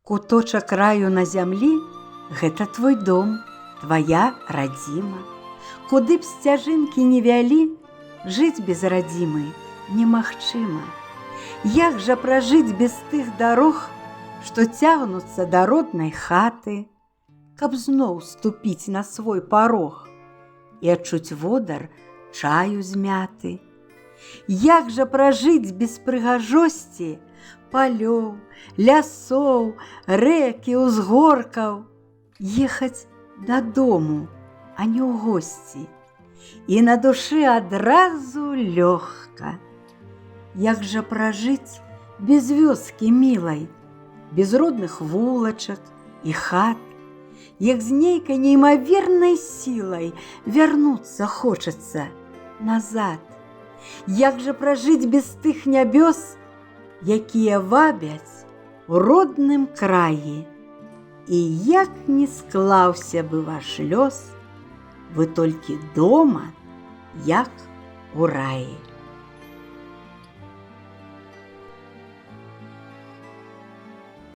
Куточак раю на зямлі – гэта твой дом, твая радзіма. Куды б сцяжынкі не вялі, жыць без радзімы немагчыма. Як жа пражыць без тых дарог, што цягнуцца да роднай хаты, каб зноў ступіць на свой парог і адчуць водар чаю з мяты? Як жа пражыць без прыгажосці палёў, лясоў, рэк і ўзгоркаў, ехаць дадому, а не ў госці, і на душы адразу лёгка. Як жа пражыць без вёскі мілай, без родных вулачак і хат, як з нейкай неймавернай сілай вярнуцца хочацца назад? Як жа пражыць без тых нябёс, якія вабяць у родным краі? І як не склаўся бы ваш лёс, вы толькі дома, як у раі.